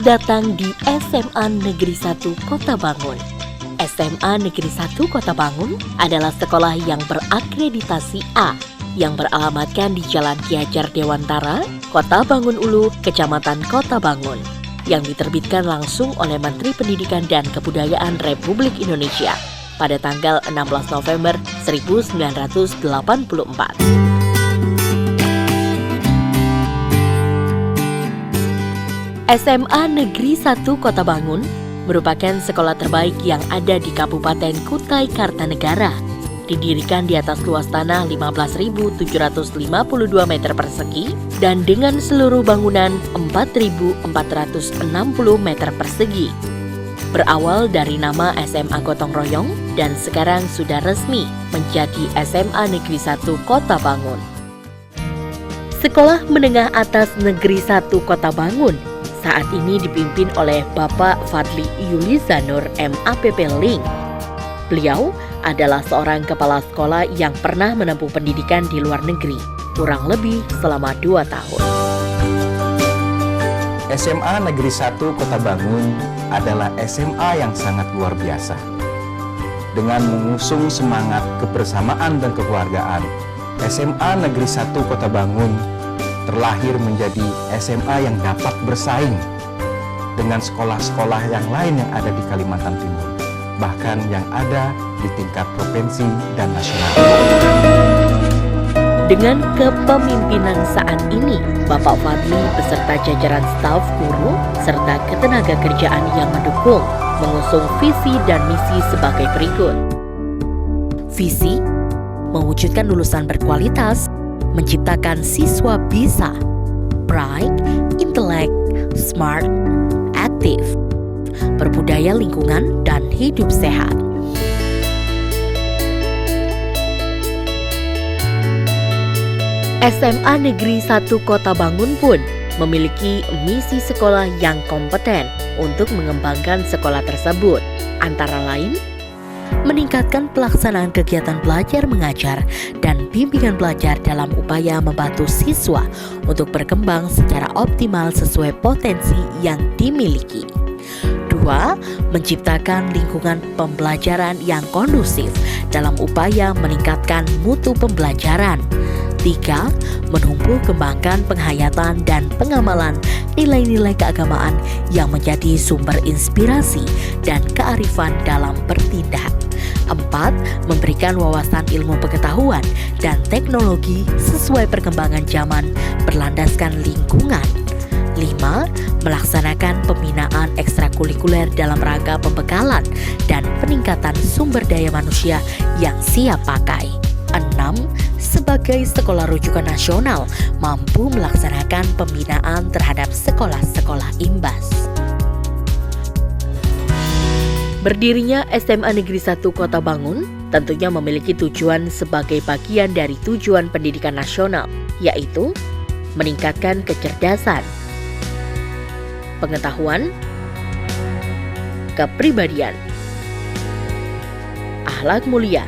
datang di SMA Negeri 1 Kota Bangun. SMA Negeri 1 Kota Bangun adalah sekolah yang berakreditasi A yang beralamatkan di Jalan Ki Hajar Dewantara, Kota Bangun Ulu, Kecamatan Kota Bangun, yang diterbitkan langsung oleh Menteri Pendidikan dan Kebudayaan Republik Indonesia pada tanggal 16 November 1984. SMA Negeri 1 Kota Bangun merupakan sekolah terbaik yang ada di Kabupaten Kutai Kartanegara. Didirikan di atas luas tanah 15.752 meter persegi dan dengan seluruh bangunan 4.460 meter persegi. Berawal dari nama SMA Gotong Royong dan sekarang sudah resmi menjadi SMA Negeri 1 Kota Bangun. Sekolah Menengah Atas Negeri 1 Kota Bangun saat ini dipimpin oleh Bapak Fadli Yulizanur MAPP Link. Beliau adalah seorang kepala sekolah yang pernah menempuh pendidikan di luar negeri, kurang lebih selama 2 tahun. SMA Negeri 1 Kota Bangun adalah SMA yang sangat luar biasa. Dengan mengusung semangat kebersamaan dan kekeluargaan, SMA Negeri 1 Kota Bangun terlahir menjadi SMA yang dapat bersaing dengan sekolah-sekolah yang lain yang ada di Kalimantan Timur, bahkan yang ada di tingkat provinsi dan nasional. Dengan kepemimpinan saat ini, Bapak Fadli beserta jajaran staf guru serta ketenaga kerjaan yang mendukung mengusung visi dan misi sebagai berikut. Visi, mewujudkan lulusan berkualitas, menciptakan siswa bisa, bright, intelek, smart, aktif, berbudaya lingkungan, dan hidup sehat. SMA Negeri 1 Kota Bangun pun memiliki misi sekolah yang kompeten untuk mengembangkan sekolah tersebut, antara lain meningkatkan pelaksanaan kegiatan belajar mengajar dan bimbingan belajar dalam upaya membantu siswa untuk berkembang secara optimal sesuai potensi yang dimiliki. 2. Menciptakan lingkungan pembelajaran yang kondusif dalam upaya meningkatkan mutu pembelajaran. 3. Menumbuh kembangkan penghayatan dan pengamalan nilai-nilai keagamaan yang menjadi sumber inspirasi dan kearifan dalam bertindak. 4. Memberikan wawasan ilmu pengetahuan dan teknologi sesuai perkembangan zaman berlandaskan lingkungan. 5. Melaksanakan pembinaan ekstrakurikuler dalam rangka pembekalan dan peningkatan sumber daya manusia yang siap pakai. 6. Sebagai sekolah rujukan nasional, mampu melaksanakan pembinaan terhadap sekolah-sekolah imbas. Berdirinya SMA Negeri 1 Kota Bangun tentunya memiliki tujuan sebagai bagian dari tujuan pendidikan nasional, yaitu meningkatkan kecerdasan, pengetahuan, kepribadian, akhlak mulia,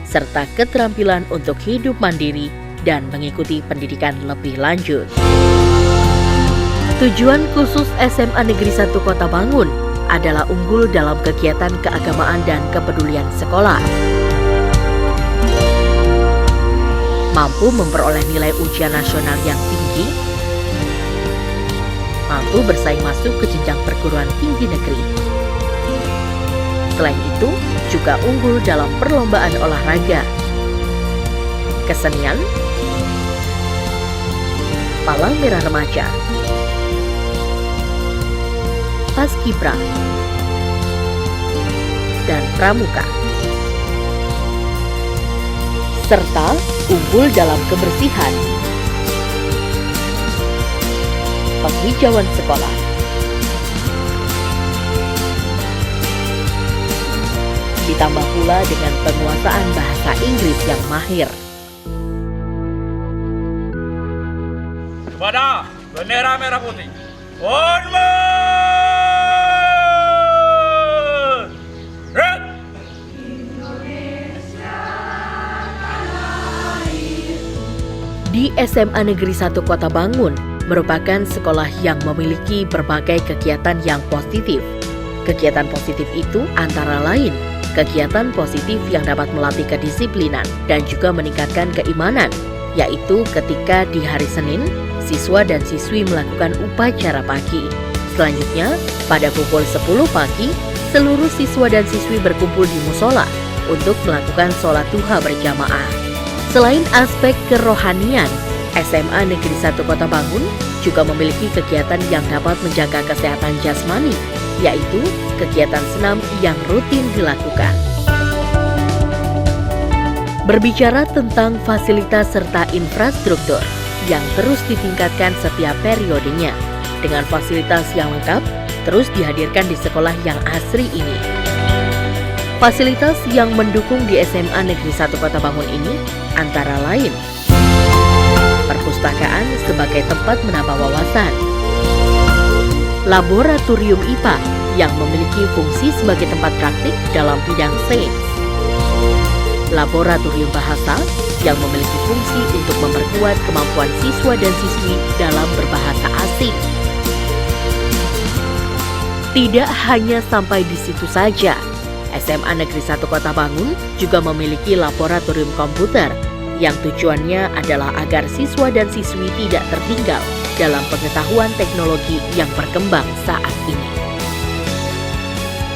serta keterampilan untuk hidup mandiri dan mengikuti pendidikan lebih lanjut. Tujuan khusus SMA Negeri 1 Kota Bangun adalah unggul dalam kegiatan keagamaan dan kepedulian sekolah, mampu memperoleh nilai ujian nasional yang tinggi, mampu bersaing masuk ke jenjang perguruan tinggi negeri. Selain itu, juga unggul dalam perlombaan olahraga, kesenian, Palang Merah Remaja, Paskibra, dan Pramuka, serta unggul dalam kebersihan, penghijauan sekolah, ditambah pula dengan penguasaan bahasa Inggris yang mahir. Kepada bendera merah putih, hormat! Red! Di SMA Negeri 1 Kota Bangun, merupakan sekolah yang memiliki berbagai kegiatan yang positif. Kegiatan positif itu antara lain kegiatan positif yang dapat melatih kedisiplinan dan juga meningkatkan keimanan, yaitu ketika di hari Senin, siswa dan siswi melakukan upacara pagi. Selanjutnya, pada pukul 10 pagi, seluruh siswa dan siswi berkumpul di musola untuk melakukan sholat duha berjamaah. Selain aspek kerohanian, SMA Negeri 1 Kota Bangun juga memiliki kegiatan yang dapat menjaga kesehatan jasmani, yaitu kegiatan senam yang rutin dilakukan. Berbicara tentang fasilitas serta infrastruktur yang terus ditingkatkan setiap periodenya, dengan fasilitas yang lengkap terus dihadirkan di sekolah yang asri ini. Fasilitas yang mendukung di SMA Negeri 1 Kota Bangun ini antara lain perpustakaan sebagai tempat menambah wawasan, laboratorium IPA yang memiliki fungsi sebagai tempat praktik dalam bidang sains, laboratorium bahasa yang memiliki fungsi untuk memperkuat kemampuan siswa dan siswi dalam berbahasa asing. Tidak hanya sampai di situ saja, SMA Negeri 1 Kota Bangun juga memiliki laboratorium komputer yang tujuannya adalah agar siswa dan siswi tidak tertinggal dalam pengetahuan teknologi yang berkembang saat ini.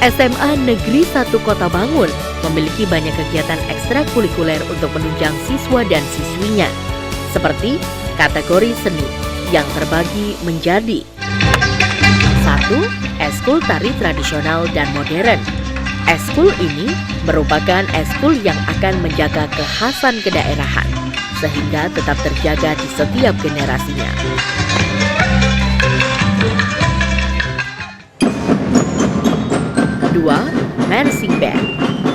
SMA Negeri 1 Kota Bangun memiliki banyak kegiatan ekstrakurikuler untuk menunjang siswa dan siswinya, seperti kategori seni yang terbagi menjadi 1. Eskul Tari Tradisional dan Modern. Eskul ini merupakan eskul yang akan menjaga kekhasan kedaerahan, sehingga tetap terjaga di setiap generasinya. 2. Marching Band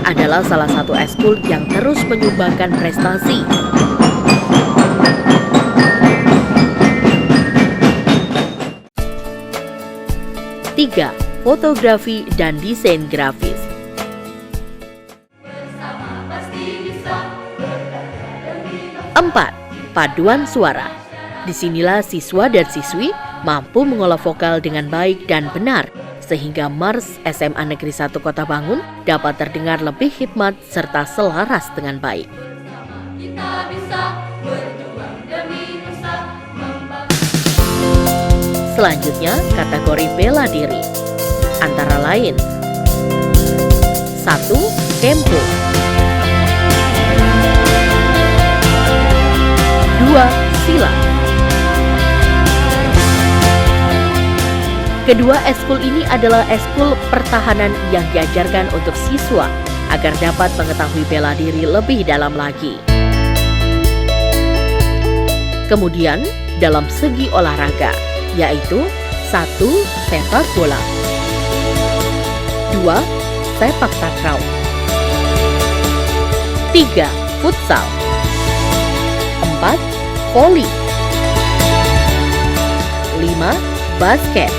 adalah salah satu eskul yang terus menyumbangkan prestasi. 3. Fotografi dan desain grafis. 4. Paduan suara. Disinilah siswa dan siswi mampu mengolah vokal dengan baik dan benar, sehingga Mars SMA Negeri 1 Kota Bangun dapat terdengar lebih hikmat serta selaras dengan baik. Selanjutnya, kategori bela diri. Antara lain 1. Kempo. 2. Silat. Kedua eskul ini adalah eskul pertahanan yang diajarkan untuk siswa agar dapat mengetahui bela diri lebih dalam lagi. Kemudian, dalam segi olahraga, yaitu 1. Sepak bola, 2. Sepak takraw, 3. Futsal, 4. Voli, 5. Basket,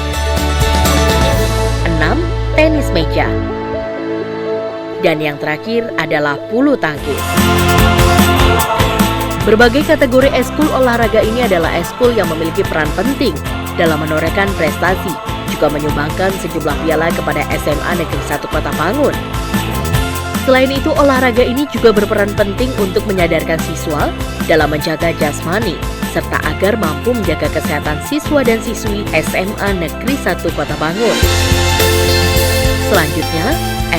6. Tenis meja, dan yang terakhir adalah bulu tangkis. Berbagai kategori eskul olahraga ini adalah eskul yang memiliki peran penting dalam menorehkan prestasi, juga menyumbangkan sejumlah piala kepada SMA Negeri 1 Kota Bangun. Selain itu, olahraga ini juga berperan penting untuk menyadarkan siswa dalam menjaga jasmani, serta agar mampu menjaga kesehatan siswa dan siswi SMA Negeri 1 Kota Bangun. Selanjutnya,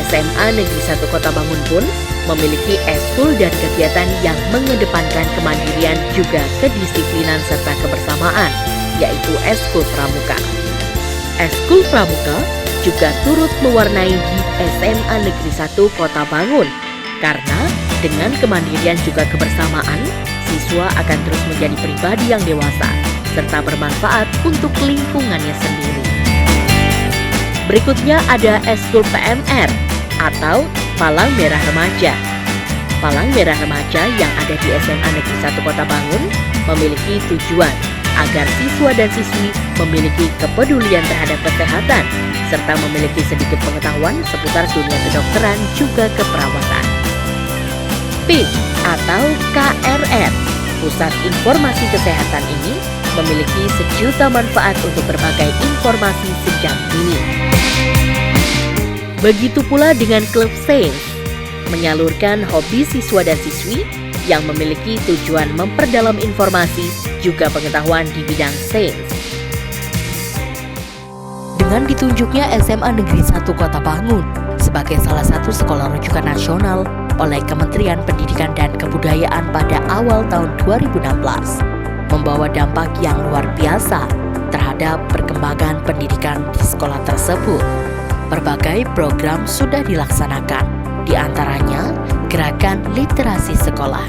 SMA Negeri 1 Kota Bangun pun memiliki eskul dan kegiatan yang mengedepankan kemandirian juga kedisiplinan serta kebersamaan, yaitu eskul pramuka. Eskul pramuka juga turut mewarnai di SMA Negeri 1 Kota Bangun, karena dengan kemandirian juga kebersamaan, siswa akan terus menjadi pribadi yang dewasa serta bermanfaat untuk lingkungannya sendiri. Berikutnya ada eskul PMR atau Palang Merah Remaja. Palang Merah Remaja yang ada di SMA Negeri 1 Kota Bangun memiliki tujuan agar siswa dan siswi memiliki kepedulian terhadap kesehatan serta memiliki sedikit pengetahuan seputar dunia kedokteran juga keperawatan. PIK atau KRR, Pusat Informasi Kesehatan ini memiliki sejuta manfaat untuk berbagai informasi sejak dini. Begitu pula dengan klub sains, menyalurkan hobi siswa dan siswi yang memiliki tujuan memperdalam informasi juga pengetahuan di bidang sains. Dengan ditunjuknya SMA Negeri 1 Kota Bangun sebagai salah satu sekolah rujukan nasional oleh Kementerian Pendidikan dan Kebudayaan pada awal tahun 2016, membawa dampak yang luar biasa terhadap perkembangan pendidikan di sekolah tersebut. Berbagai program sudah dilaksanakan, di antaranya Gerakan Literasi Sekolah.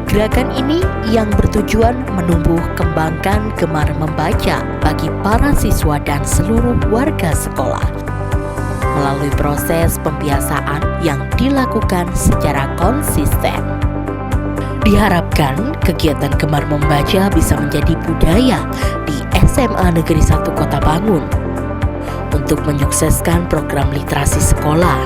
Gerakan ini yang bertujuan menumbuh kembangkan gemar membaca bagi para siswa dan seluruh warga sekolah melalui proses pembiasaan yang dilakukan secara konsisten. Diharapkan kegiatan gemar membaca bisa menjadi budaya di SMA Negeri 1 Kota Bangun. Untuk menyukseskan program literasi sekolah,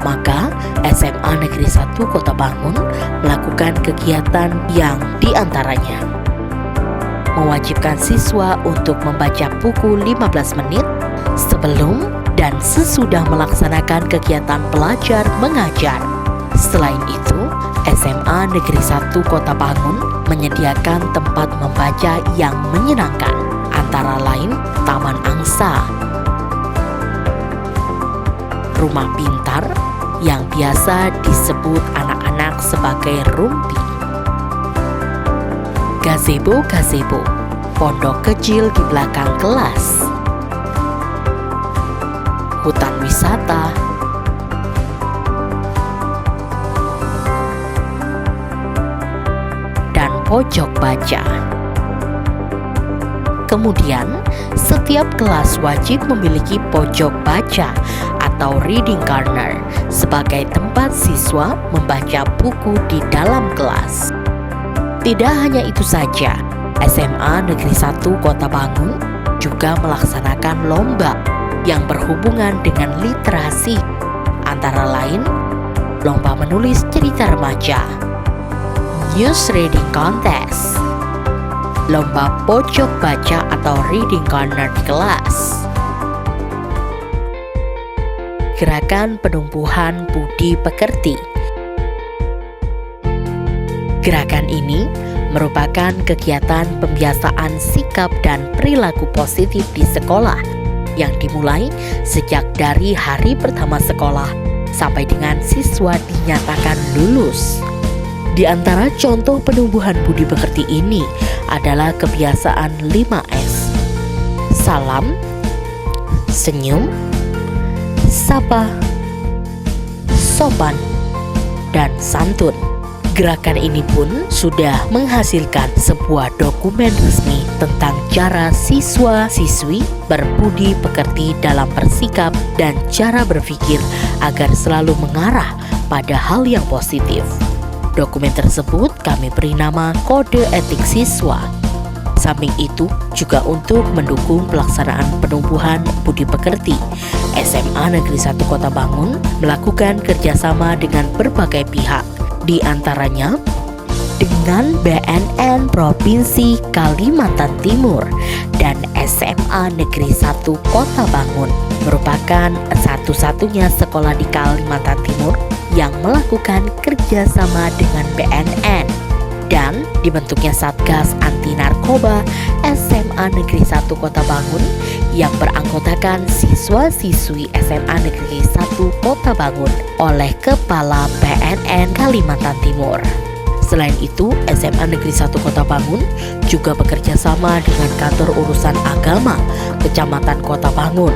maka SMA Negeri 1 Kota Bangun melakukan kegiatan yang diantaranya mewajibkan siswa untuk membaca buku 15 menit sebelum dan sesudah melaksanakan kegiatan belajar mengajar. Selain itu, SMA Negeri 1 Kota Bangun menyediakan tempat membaca yang menyenangkan, antara lain Taman Angsa, Rumah Pintar yang biasa disebut anak-anak sebagai rumpi, gazebo-gazebo, pondok kecil di belakang kelas, hutan wisata, dan pojok baca. Kemudian, setiap kelas wajib memiliki pojok baca atau reading corner sebagai tempat siswa membaca buku di dalam kelas. Tidak hanya itu saja, SMA Negeri 1 Kota Bangun juga melaksanakan lomba yang berhubungan dengan literasi, antara lain lomba menulis cerita remaja, news reading contest, lomba pojok baca atau reading corner di kelas, gerakan penumbuhan budi pekerti. Gerakan ini merupakan kegiatan pembiasaan sikap dan perilaku positif di sekolah yang dimulai sejak dari hari pertama sekolah sampai dengan siswa dinyatakan lulus. Di antara contoh penumbuhan budi pekerti ini adalah kebiasaan 5S: salam, senyum, sapa, sopan, dan santun. Gerakan ini pun sudah menghasilkan sebuah dokumen resmi tentang cara siswa-siswi berbudi pekerti dalam bersikap dan cara berpikir agar selalu mengarah pada hal yang positif. Dokumen tersebut kami beri nama Kode Etik Siswa. Samping itu juga untuk mendukung pelaksanaan penumbuhan budi pekerti, SMA Negeri 1 Kota Bangun melakukan kerjasama dengan berbagai pihak, di antaranya dengan BNN Provinsi Kalimantan Timur dan SMA Negeri 1 Kota Bangun, merupakan satu-satunya sekolah di Kalimantan Timur yang melakukan kerjasama dengan BNN, dan dibentuknya Satgas Anti Narkoba SMA Negeri 1 Kota Bangun yang beranggotakan siswa-siswi SMA Negeri 1 Kota Bangun oleh Kepala BNN Kalimantan Timur. Selain itu, SMA Negeri 1 Kota Bangun juga bekerja sama dengan Kantor Urusan Agama Kecamatan Kota Bangun,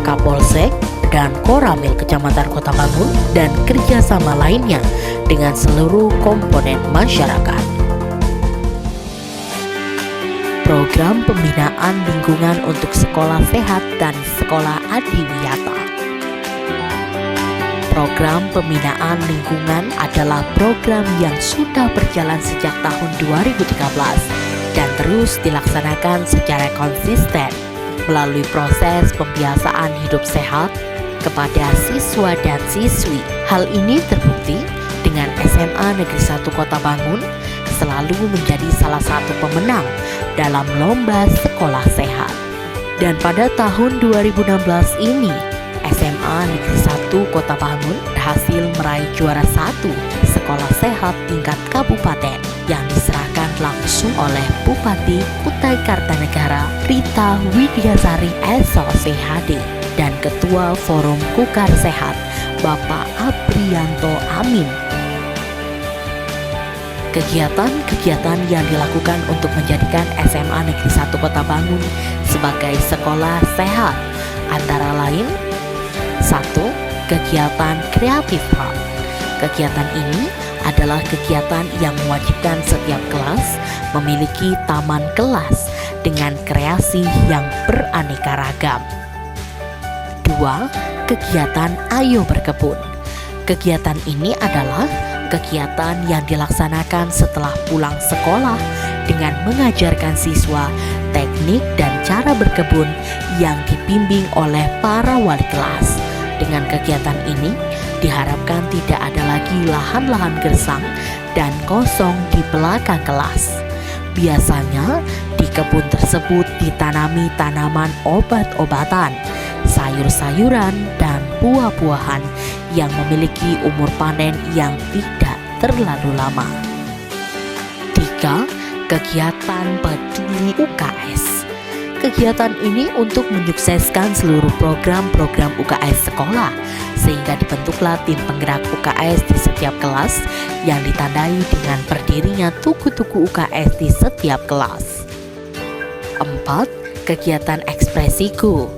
Kapolsek, dan Koramil Kecamatan Kota Bangun, dan kerjasama lainnya dengan seluruh komponen masyarakat. Program Pembinaan Lingkungan untuk Sekolah Sehat dan Sekolah Adiwiyata. Program Pembinaan Lingkungan adalah program yang sudah berjalan sejak tahun 2013 dan terus dilaksanakan secara konsisten melalui proses pembiasaan hidup sehat kepada siswa dan siswi. Hal ini terbukti dengan SMA Negeri 1 Kota Bangun selalu menjadi salah satu pemenang dalam lomba sekolah sehat. Dan pada tahun 2016 ini, SMA Negeri 1 Kota Bangun berhasil meraih juara 1 sekolah sehat tingkat kabupaten yang diserahkan langsung oleh Bupati Kutai Kartanegara Rita Widiasari SOCHD dan Ketua Forum Kukar Sehat Bapak Aprianto Amin. Kegiatan-kegiatan yang dilakukan untuk menjadikan SMA Negeri 1 Kota Bangun sebagai sekolah sehat antara lain: 1. Kegiatan Creative Hub. Kegiatan ini adalah kegiatan yang mewajibkan setiap kelas memiliki taman kelas dengan kreasi yang beraneka ragam. 2. Kegiatan Ayo Berkebun. Kegiatan ini adalah kegiatan yang dilaksanakan setelah pulang sekolah dengan mengajarkan siswa teknik dan cara berkebun yang dibimbing oleh para wali kelas. Dengan kegiatan ini diharapkan tidak ada lagi lahan-lahan gersang dan kosong di belakang kelas. Biasanya di kebun tersebut ditanami tanaman obat-obatan, sayur-sayuran, dan buah-buahan yang memiliki umur panen yang tidak terlalu lama. 3. Kegiatan Peduli UKS. Kegiatan ini untuk menyukseskan seluruh program-program UKS sekolah, sehingga dibentuklah tim penggerak UKS di setiap kelas yang ditandai dengan berdirinya tugu-tugu UKS di setiap kelas. 4. Kegiatan Ekspresiku.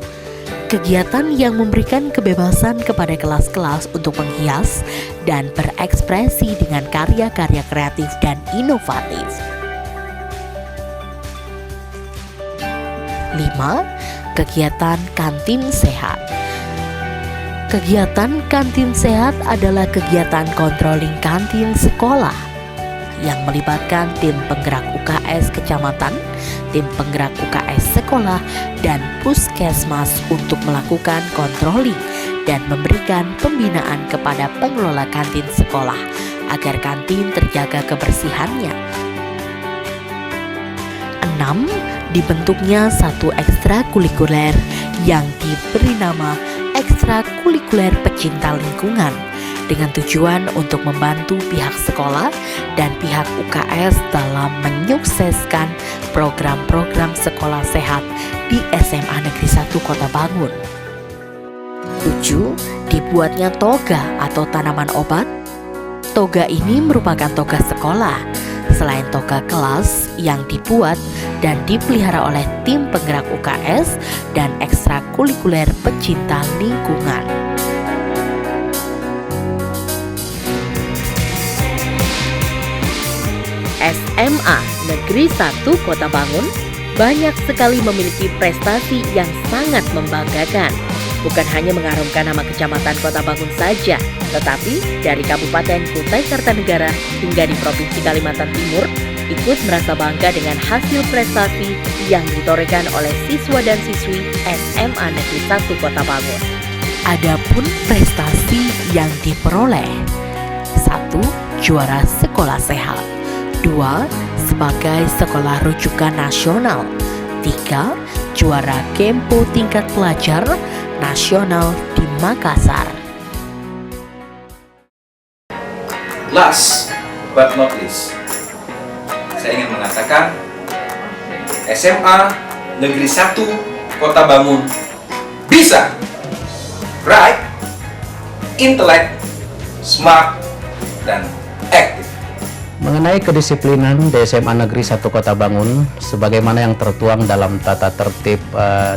Kegiatan yang memberikan kebebasan kepada kelas-kelas untuk menghias dan berekspresi dengan karya-karya kreatif dan inovatif. 5. Kegiatan Kantin Sehat. Kegiatan Kantin Sehat adalah kegiatan controlling kantin sekolah yang melibatkan tim penggerak UKS kecamatan, tim penggerak UKS sekolah, dan puskesmas untuk melakukan controlling dan memberikan pembinaan kepada pengelola kantin sekolah agar kantin terjaga kebersihannya. 6. Dibentuknya satu ekstrakurikuler yang diberi nama Ekstrakurikuler Pecinta Lingkungan dengan tujuan untuk membantu pihak sekolah dan pihak UKS dalam menyukseskan program-program sekolah sehat di SMA Negeri 1 Kota Bangun. 7. Dibuatnya toga atau tanaman obat. Toga ini merupakan toga sekolah, selain toga kelas yang dibuat dan dipelihara oleh tim penggerak UKS dan ekstrakurikuler pecinta lingkungan. SMA Negeri 1 Kota Bangun banyak sekali memiliki prestasi yang sangat membanggakan. Bukan hanya mengharumkan nama Kecamatan Kota Bangun saja, tetapi dari Kabupaten Kutai Kartanegara hingga di Provinsi Kalimantan Timur ikut merasa bangga dengan hasil prestasi yang ditorehkan oleh siswa dan siswi SMA Negeri 1 Kota Bangun. Adapun prestasi yang diperoleh: 1. Juara sekolah sehat. 2. Sebagai sekolah rujukan nasional. 3. Juara Kempo tingkat pelajar nasional di Makassar. Last but not least, saya ingin mengatakan SMA Negeri 1 Kota Bangun bisa, bright, intelek, smart, dan aktif. Mengenai kedisiplinan di SMA Negeri 1 Kota Bangun, sebagaimana yang tertuang dalam tata tertib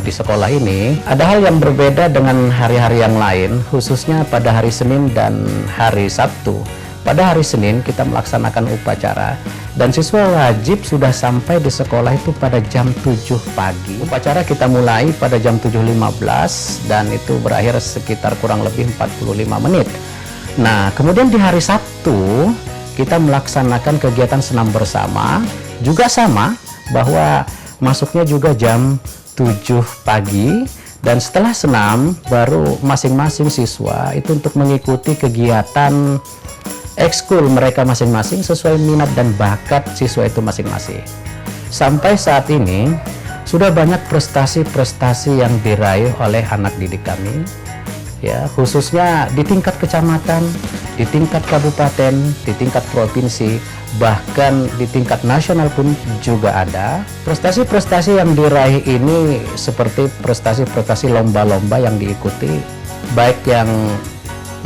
di sekolah ini, ada hal yang berbeda dengan hari-hari yang lain, khususnya pada hari Senin dan hari Sabtu. Pada hari Senin kita melaksanakan upacara dan siswa wajib sudah sampai di sekolah itu pada jam 7 pagi. Upacara kita mulai pada jam 7.15 dan itu berakhir sekitar kurang lebih 45 menit. Nah, kemudian di hari Sabtu kita melaksanakan kegiatan senam bersama, juga sama bahwa masuknya juga jam 7 pagi, dan setelah senam baru masing-masing siswa itu untuk mengikuti kegiatan ekskul mereka masing-masing sesuai minat dan bakat siswa itu masing-masing. Sampai saat ini sudah banyak prestasi-prestasi yang diraih oleh anak didik kami, ya, khususnya di tingkat kecamatan, di tingkat kabupaten, di tingkat provinsi, bahkan di tingkat nasional pun juga ada. Prestasi-prestasi yang diraih ini seperti prestasi-prestasi lomba-lomba yang diikuti, baik yang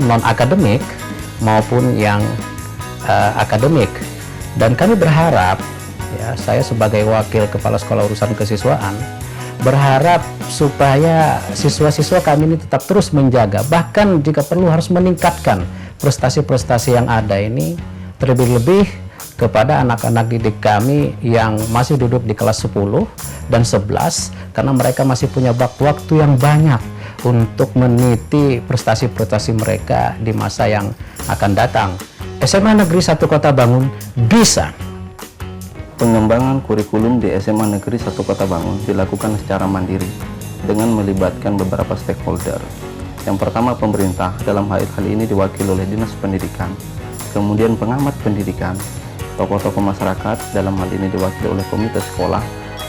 non-akademik maupun yang akademik. Dan kami berharap, ya, saya sebagai wakil kepala sekolah urusan kesiswaan berharap supaya siswa-siswa kami ini tetap terus menjaga, bahkan jika perlu harus meningkatkan prestasi-prestasi yang ada ini, terlebih-lebih kepada anak-anak didik kami yang masih duduk di kelas 10 dan 11, karena mereka masih punya waktu yang banyak untuk meniti prestasi-prestasi mereka di masa yang akan datang. SMA Negeri 1 Kota Bangun bisa. Pengembangan kurikulum di SMA Negeri 1 Kota Bangun dilakukan secara mandiri dengan melibatkan beberapa stakeholder. Yang pertama, pemerintah, dalam hal ini diwakili oleh Dinas Pendidikan, kemudian pengamat pendidikan, tokoh-tokoh masyarakat, dalam hal ini diwakili oleh komite sekolah,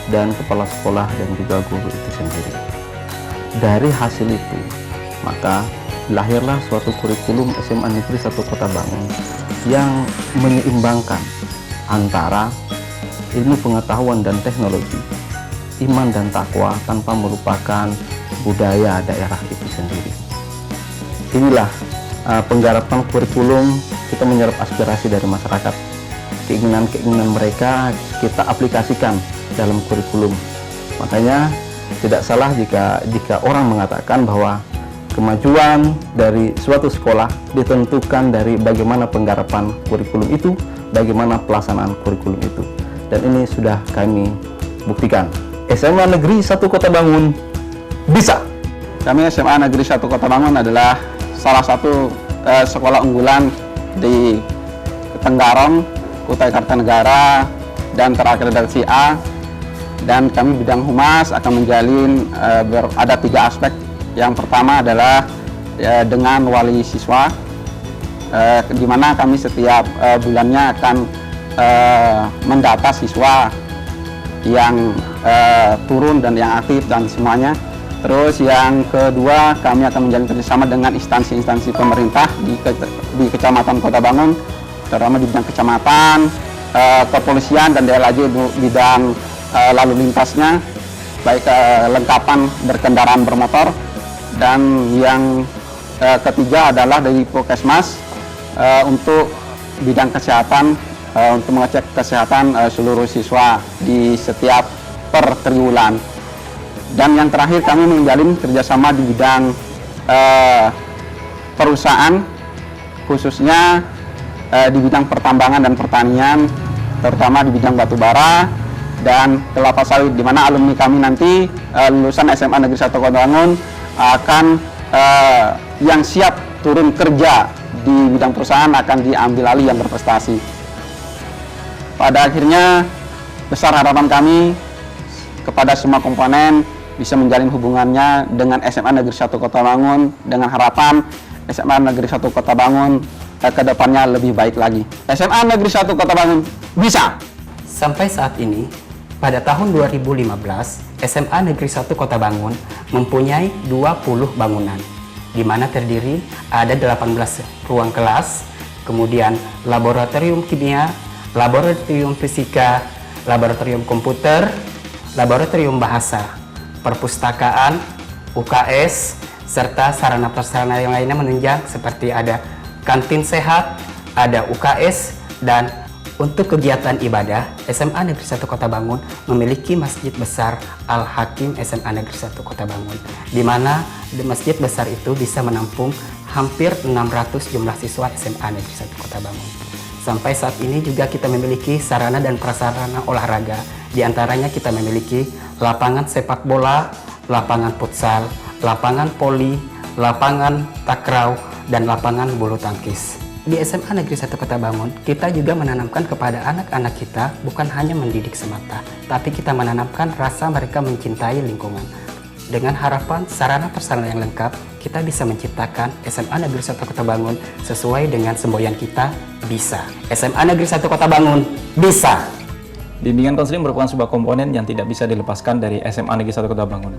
dan kepala sekolah dan juga guru itu sendiri. Dari hasil itu, maka lahirlah suatu kurikulum SMA Negeri 1 Kota Bangun yang menyeimbangkan antara ilmu pengetahuan dan teknologi, iman dan takwa tanpa melupakan budaya daerah itu sendiri. Inilah penggarapan kurikulum, kita menyerap aspirasi dari masyarakat. Keinginan-keinginan mereka kita aplikasikan dalam kurikulum. Makanya tidak salah jika orang mengatakan bahwa kemajuan dari suatu sekolah ditentukan dari bagaimana penggarapan kurikulum itu, bagaimana pelaksanaan kurikulum itu. Dan ini sudah kami buktikan. SMA Negeri 1 Kota Bangun bisa. Kami SMA Negeri 1 Kota Bangun adalah salah satu sekolah unggulan di Tenggarong, Kutai Kartanegara, dan terakreditasi A. Dan kami bidang humas akan menjalin ada 3 aspek. Yang pertama adalah dengan wali siswa, di mana kami setiap bulannya akan mendata siswa yang turun dan yang aktif dan semuanya. Terus yang kedua, kami akan menjalin kerjasama dengan instansi-instansi pemerintah di Kecamatan Kota Bangun, terutama di bidang kecamatan, kepolisian dan DLAJ bidang lalu lintasnya, baik lengkapan berkendaraan bermotor. Dan yang ketiga adalah dari Puskesmas untuk bidang kesehatan, untuk mengecek kesehatan seluruh siswa di setiap per triwulan. Dan yang terakhir, kami menjalin kerjasama di bidang perusahaan, khususnya di bidang pertambangan dan pertanian, terutama di bidang batu bara dan kelapa sawit, di mana alumni kami nanti lulusan SMA Negeri 1 Kota Bangun akan yang siap turun kerja di bidang perusahaan akan diambil alih yang berprestasi. Pada akhirnya, besar harapan kami kepada semua komponen bisa menjalin hubungannya dengan SMA Negeri 1 Kota Bangun, dengan harapan SMA Negeri 1 Kota Bangun ke depannya lebih baik lagi. SMA Negeri 1 Kota Bangun bisa! Sampai saat ini, pada tahun 2015, SMA Negeri 1 Kota Bangun mempunyai 20 bangunan, di mana terdiri ada 18 ruang kelas, kemudian laboratorium kimia, laboratorium fisika, laboratorium komputer, laboratorium bahasa, perpustakaan, UKS, serta sarana prasarana yang lainnya menunjang seperti ada kantin sehat, ada UKS, dan untuk kegiatan ibadah, SMA Negeri 1 Kota Bangun memiliki masjid besar Al-Hakim SMA Negeri 1 Kota Bangun, di mana di masjid besar itu bisa menampung hampir 600 jumlah siswa SMA Negeri 1 Kota Bangun. Sampai saat ini juga kita memiliki sarana dan prasarana olahraga. Di antaranya kita memiliki lapangan sepak bola, lapangan futsal, lapangan voli, lapangan takraw, dan lapangan bulu tangkis. Di SMA Negeri 1 Kota Bangun, kita juga menanamkan kepada anak-anak kita bukan hanya mendidik semata, tapi kita menanamkan rasa mereka mencintai lingkungan. Dengan harapan sarana prasarana yang lengkap, kita bisa menciptakan SMA Negeri 1 Kota Bangun sesuai dengan semboyan kita, bisa. SMA Negeri 1 Kota Bangun, bisa. Bimbingan konseling merupakan sebuah komponen yang tidak bisa dilepaskan dari SMA Negeri 1 Kota Bangun.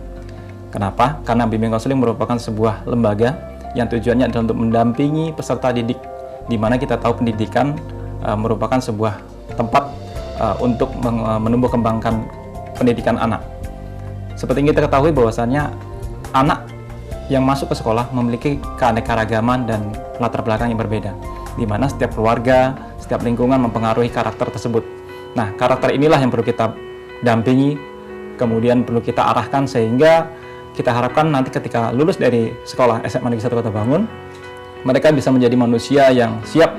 Kenapa? Karena bimbingan konseling merupakan sebuah lembaga yang tujuannya adalah untuk mendampingi peserta didik, di mana kita tahu pendidikan merupakan sebuah tempat untuk menumbuh kembangkan pendidikan anak. Seperti yang kita ketahui bahwasannya anak yang masuk ke sekolah memiliki keanekaragaman dan latar belakang yang berbeda, di mana setiap keluarga, setiap lingkungan mempengaruhi karakter tersebut. Nah, karakter inilah yang perlu kita dampingi, kemudian perlu kita arahkan sehingga kita harapkan nanti ketika lulus dari sekolah SMA Negeri 1 Kota Bangun, mereka bisa menjadi manusia yang siap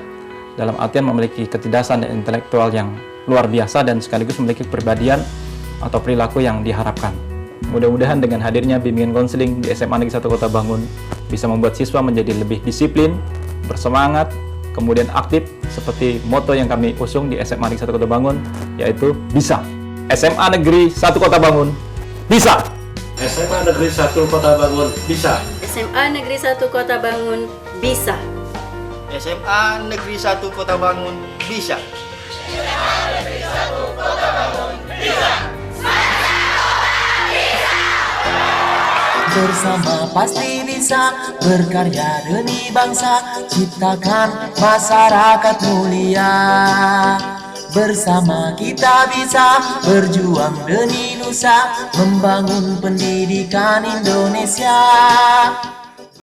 dalam artian memiliki kecerdasan dan intelektual yang luar biasa dan sekaligus memiliki kepribadian atau perilaku yang diharapkan. Mudah-mudahan dengan hadirnya bimbingan konseling di SMA Negeri 1 Kota Bangun bisa membuat siswa menjadi lebih disiplin, bersemangat, kemudian aktif seperti moto yang kami usung di SMA Negeri 1 Kota Bangun, yaitu bisa. SMA Negeri 1 Kota Bangun, bisa! SMA Negeri 1 Kota Bangun, bisa! SMA Negeri 1 Kota Bangun, bisa! SMA Negeri 1 Kota Bangun, bisa! SMA Negeri 1 Kota Bangun, bisa! Bersama pasti bisa berkarya demi bangsa, ciptakan masyarakat mulia. Bersama kita bisa berjuang demi nusa, membangun pendidikan Indonesia.